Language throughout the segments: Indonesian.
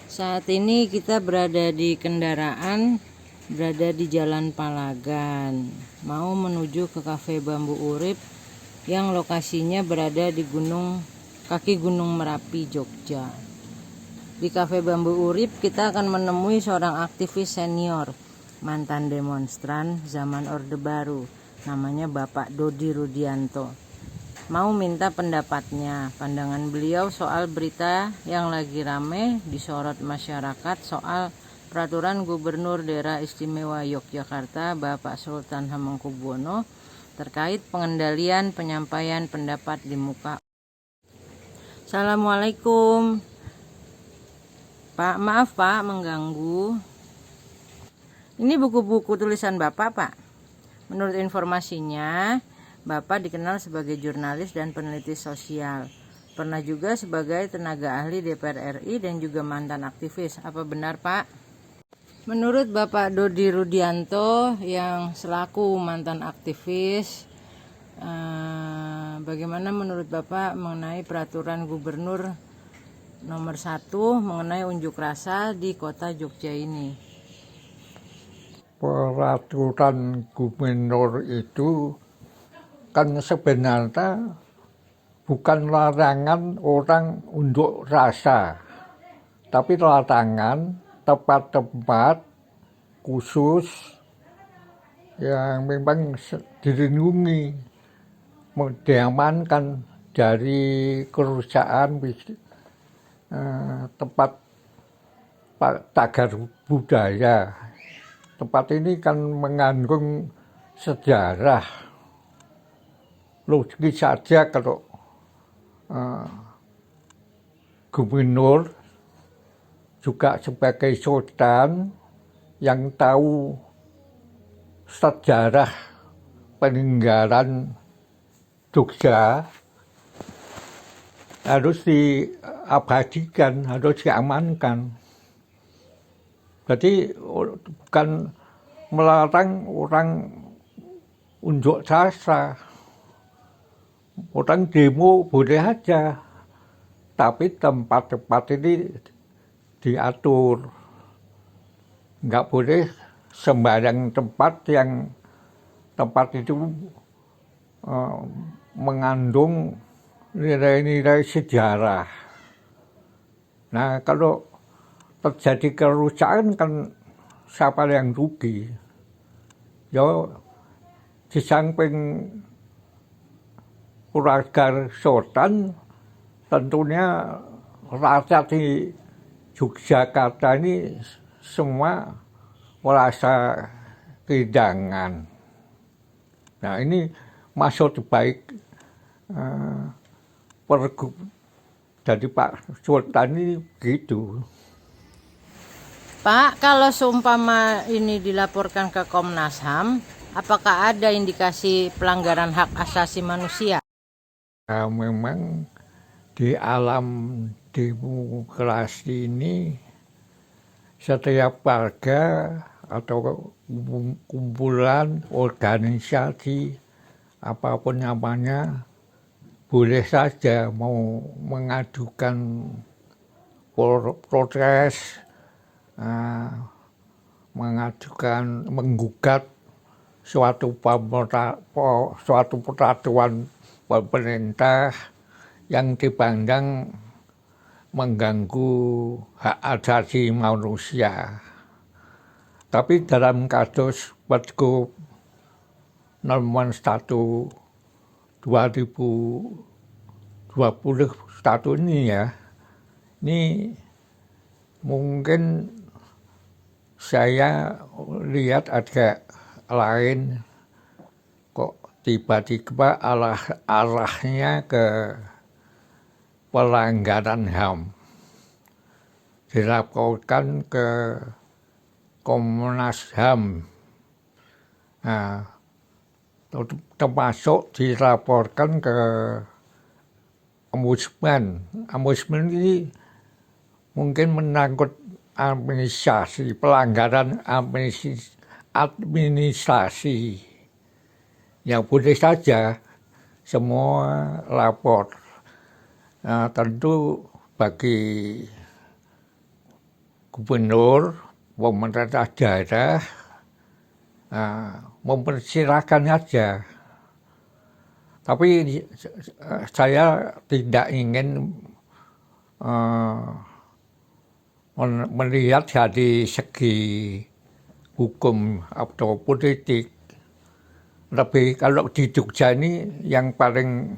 Saat ini kita berada di kendaraan, berada di Jalan Palagan, mau menuju ke Cafe Bambu Urip yang lokasinya berada di kaki Gunung Merapi, Jogja. Di Cafe Bambu Urip kita akan menemui seorang aktivis senior, mantan demonstran zaman Orde Baru, namanya Bapak Dodi Rudianto. Mau minta pendapatnya, pandangan beliau soal berita yang lagi rame disorot masyarakat soal peraturan Gubernur Daerah Istimewa Yogyakarta Bapak Sultan Hamengkubuwono terkait pengendalian penyampaian pendapat di muka. Assalamualaikum Pak, maaf Pak mengganggu. Ini buku-buku tulisan Bapak Pak. Menurut informasinya, Bapak dikenal sebagai jurnalis dan peneliti sosial. Pernah juga sebagai tenaga ahli DPR RI dan juga mantan aktivis. Apa benar, Pak? Menurut Bapak Dodi Rudianto yang selaku mantan aktivis, bagaimana menurut Bapak mengenai peraturan Gubernur nomor 1 mengenai unjuk rasa di kota Jogja ini? Peraturan gubernur itu kan sebenarnya bukan larangan orang unjuk rasa, tapi larangan tempat-tempat khusus yang memang dilindungi, diamankan dari kerusakan tempat cagar budaya. Tempat ini kan mengandung sejarah. Logis saja kalau gubernur juga sebagai sultan yang tahu sejarah peninggalan Jogja harus diabadikan, harus diamankan. Jadi bukan melarang orang unjuk rasa. Orang demo boleh aja, tapi tempat-tempat ini diatur. Nggak boleh sembarang tempat itu mengandung nilai-nilai sejarah. Nah, kalau terjadi kerusakan kan siapa yang rugi? Ya, di samping keluarga sultan, tentunya rakyat di Yogyakarta ini semua merasa kehilangan. Nah, ini maksud baik pergub dari Pak Sultan ini begitu. Pak, kalau seumpama ini dilaporkan ke Komnas HAM, apakah ada indikasi pelanggaran hak asasi manusia? Nah, memang di alam demokrasi ini setiap warga atau kumpulan organisasi apapun namanya boleh saja mau mengajukan protes, menggugat suatu peraturan pemerintah yang dipandang mengganggu hak asasi manusia. Tapi dalam kasus Pergub nomor 1 2021 ini ya, ini mungkin saya lihat agak lain, kok tiba-tiba arahnya ke pelanggaran HAM. Dilaporkan ke Komnas HAM. Nah, termasuk dilaporkan ke Ombudsman. Ombudsman ini mungkin menangkut administrasi, pelanggaran administrasi. Ya boleh saja semua lapor. tentu bagi gubernur, pemerintah daerah mempersilahkan aja. Tapi saya tidak ingin melihat dari segi hukum atau politik. Lebih kalau di Jogja ini yang paling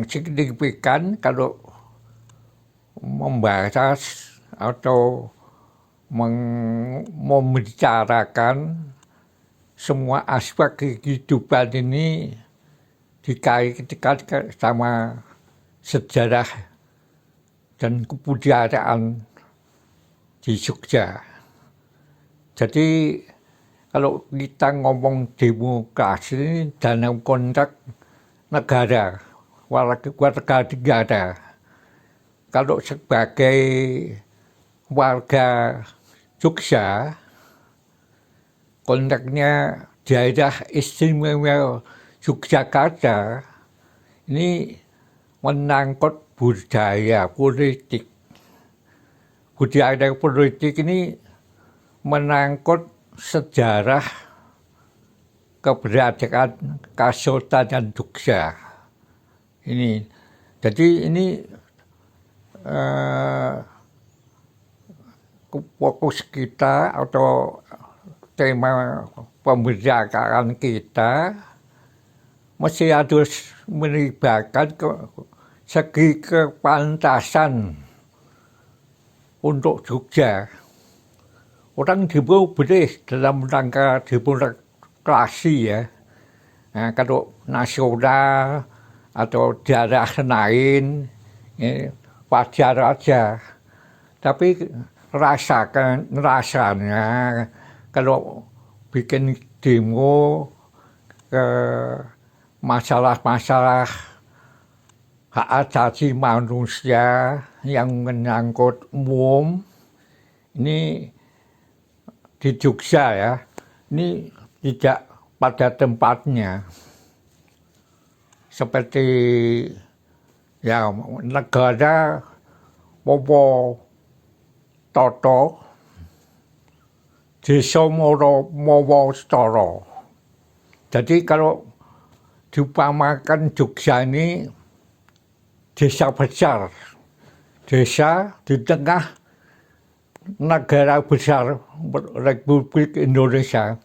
signifikan kalau membahas atau membicarakan semua aspek kehidupan ini dikaitkan sama sejarah dan kebudayaan di Jogja. Jadi kalau kita ngomong demokrasi dalam konteks negara, warga negara, kalau sebagai warga Jogja, konteksnya daerah istimewa Yogyakarta ini menangkut budaya politik. Budaya politik ini menangkut sejarah keberadaan Kesultanan Jogja. Ini, jadi ini fokus kita atau tema pembicaraan kita mesti harus melibatkan segi kepantasan untuk Jogja. Orang demo boleh dalam rangka demokrasi ya. Nah, kalau nasional atau daerah lain ya, wajar aja. Tapi rasanya kalau bikin demo ke masalah-masalah hak asasi manusia yang menyangkut umum ini di Jogja ya, ini tidak pada tempatnya. Seperti ya negara Mowo Toto, desa Mowo Storo. Jadi kalau diumpamakan Jogja ini desa besar, desa di tengah negara besar Republik Indonesia.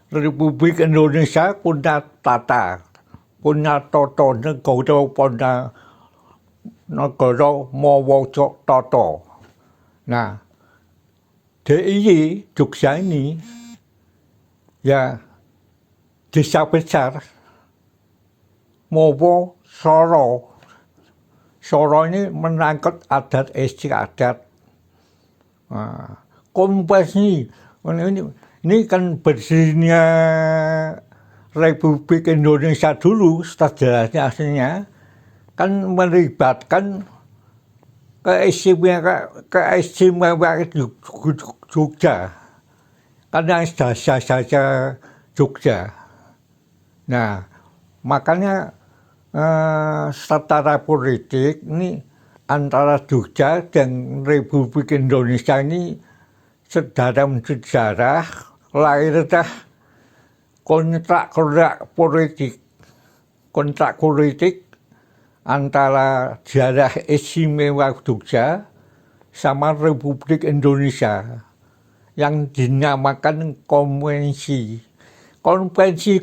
Republik Indonesia punya tata, punya toto negara, punya negara Mowo Toto. Nah, DIY Jogja ini ya desa besar Mowo Soro. Soro ini menangkut adat istiadat. Kompas ini kan berdirinya Republik Indonesia dulu, sejarahnya aslinya kan melibatkan keistimewaan Jogja, karena saja Jogja. Nah, makanya secara politik ini antara Jogja dan Republik Indonesia ini dalam sejarah lahirlah kontrak politik antara daerah istimewa Jogja sama Republik Indonesia yang dinamakan konvensi. Konvensi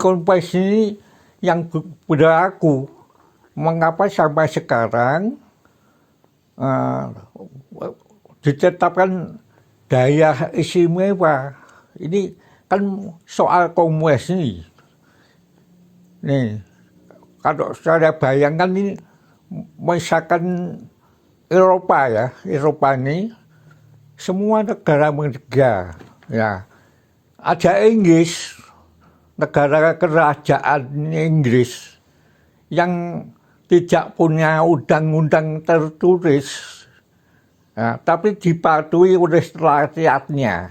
ini yang berlaku. Mengapa sampai sekarang ditetapkan daerah istimewa? Ini kan soal konvensi. Nih, kalau saya bayangkan ini misalkan Eropa ya, Eropa ini semua negara ya, ada Inggris, negara kerajaan Inggris yang tidak punya undang-undang tertulis, ya, tapi dipatuhi oleh rakyatnya.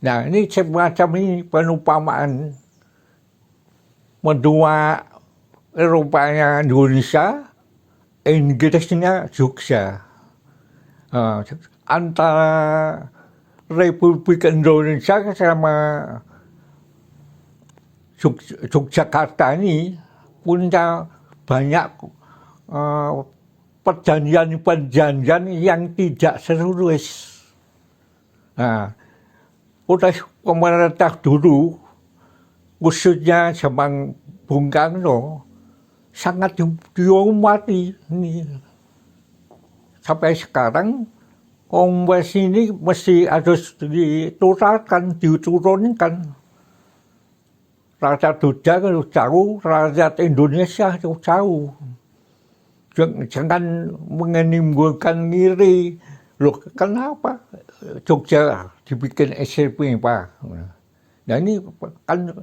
Nah, ini semacam ini penumpamaan menua Eropanya Indonesia Inggrisnya Jogja. Antara Republik Indonesia sama Yogyakarta ini punya banyak perjanjian-perjanjian yang tidak serius. Nah, udah pemerintah dulu, khususnya zaman Bung Karno, sangat dihormati. Sampai sekarang, kongres ini mesti harus diturunkan. Rakyat Jogja harus tahu, rakyat Indonesia harus tahu. Jangan menimbulkan ngiri. Loh, kenapa Jogja dibikin SMP, Pak? Nah ini kan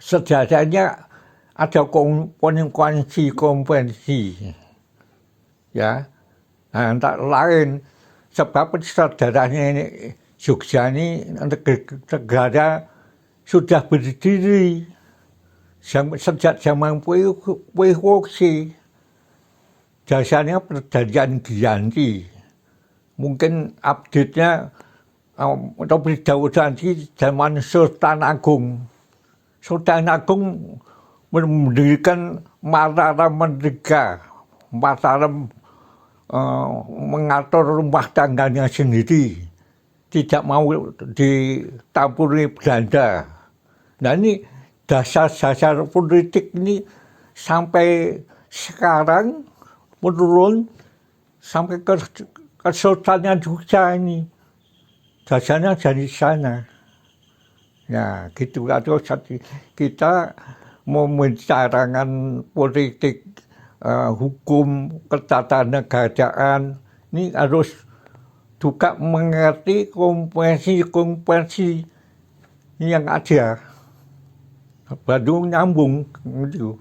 sejajarnya ada konvensi, ya. Nah, antara lain sebab saudaranya ini Jogja ini negara sudah berdiri sejak zaman Puihoksi. Dasarnya perjanjian Giyanti. Mungkin update-nya atau berdaun di zaman Sultan Agung. Sultan Agung mendirikan Mataram Merdeka. Mataram mengatur rumah tangganya sendiri. Tidak mau ditampuri Belanda. Nah ini dasar-dasar politik ini sampai sekarang menurun sampai ke Sultannya Jogja ini. Dasarnya dari sana. Ya gitu. Atau kita mau membicarakan politik, hukum, ketatanegaraan, ini harus juga mengerti konvensi yang ada. Baru nyambung gitu.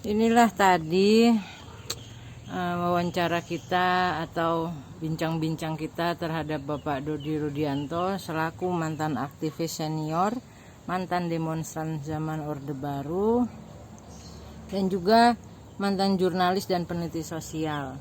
Inilah tadi wawancara kita atau bincang-bincang kita terhadap Bapak Dodi Rudianto selaku mantan aktivis senior, mantan demonstran zaman Orde Baru, dan juga mantan jurnalis dan peneliti sosial.